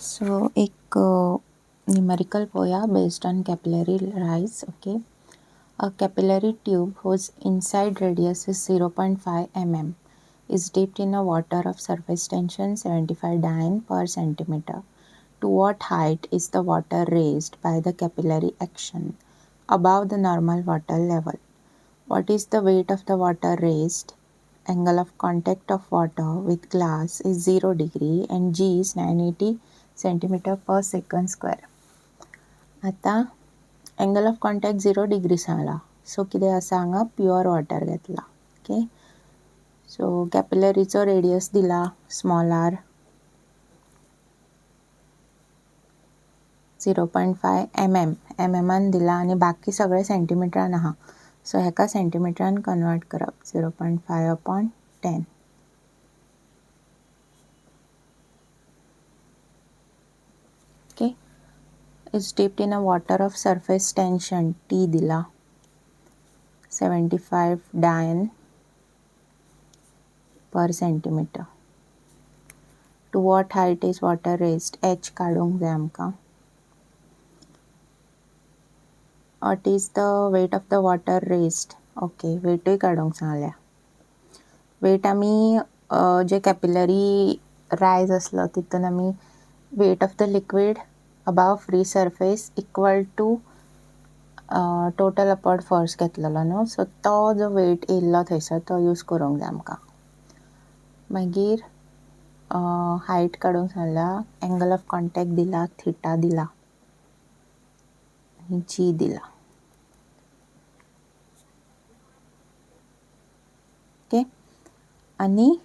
So एक numerical poya based on capillary rise. Okay, a capillary tube whose inside radius is 0.5 mm is dipped in a water of surface tension 75 dyne per centimeter. To what height is the water raised by the capillary action above the normal water level? What is the weight of the water raised? Angle of contact of water with glass is 0 degree and G is 980 centimeter per second square. आता angle of contact 0 degree सांगला. So कितें आसा हांगा pure water घेतला. Okay, so कॅपिलरीचो radius दिला small r 0.5 mm एमएमान दिला आणि बाकी सगळे सेंटीमिटरान आहा. सो हेका सेंटीमिटरान कन्वर्ट करप 0.5 upon 10. Okay, is dipped in a water of surface tension T दिला 75 dyne per centimeter. To what height is water raised? H काढूंक जाय आमकां. What is the weight of the water raised? Okay, वेटूय काढूंक सांगल्या. Weight आमी जे capillary rise आसलो तितून आमी weight of the liquid above free surface equal to total upward force घेतलेलो न्हू. सो तो जो वेट येयल्लो थंयसर तो यूज करूंक जाय आमकां. मागीर हायट काडूंक सांगला. एंगल ऑफ कॉन्टॅक्ट दिला थिटा दिला आनी जी दिला. ओके, आनी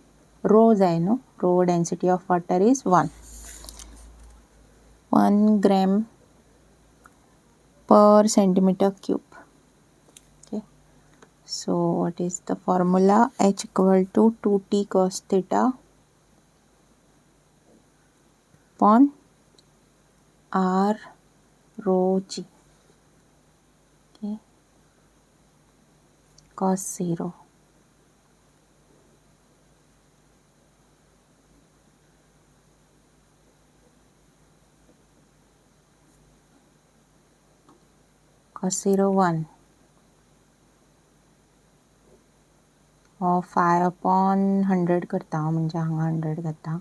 रो जाय न्हू. Rho density of water is 1 gram per centimeter cube. Okay, so what is the formula? H equal to 2t cos theta upon r rho g. Okay, cos 0. Cos 0 1 5 upon 100 करता हांव, म्हणजे हांगा 100 घेता.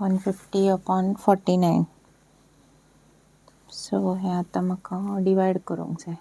$150 upon 49. सो हे आतां म्हाका divide करूंक जाय.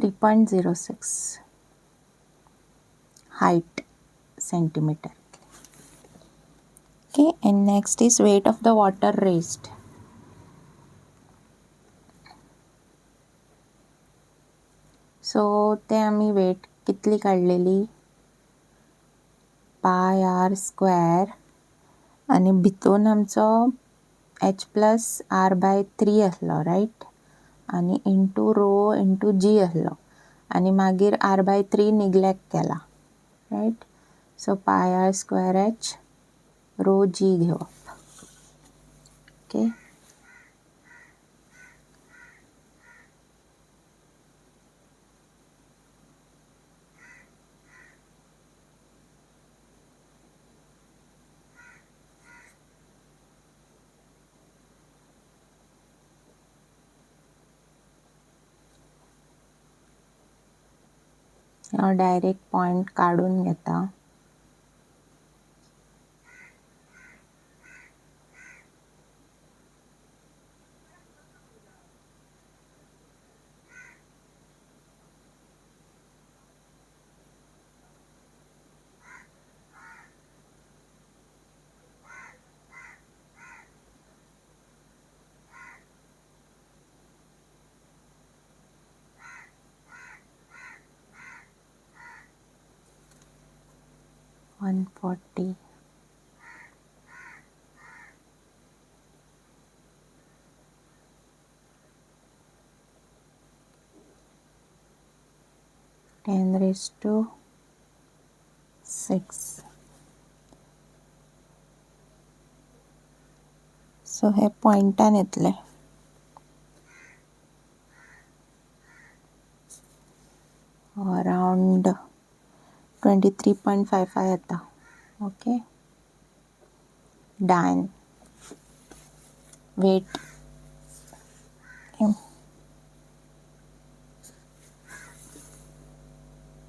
.06 height centimeter. Okay, and next is weight of the water raised. सो ते आमी वेट कितली काडलेली पाय आर स्क्वेअर आनी भितून आमचो h+r/3 आसलो रायट, आनी इंटू रो इंटू जी आसलो आनी मागीर r/3 निग्लेक्ट केला right. So pi r square h rho g घेवप. ओके, डायरेक्ट पॉईंट काढून घेता. One 40. Ten raise to 6. So हे पॉइंटान येतले. अराउंड 23.55 येता. ओके. डन. वेट.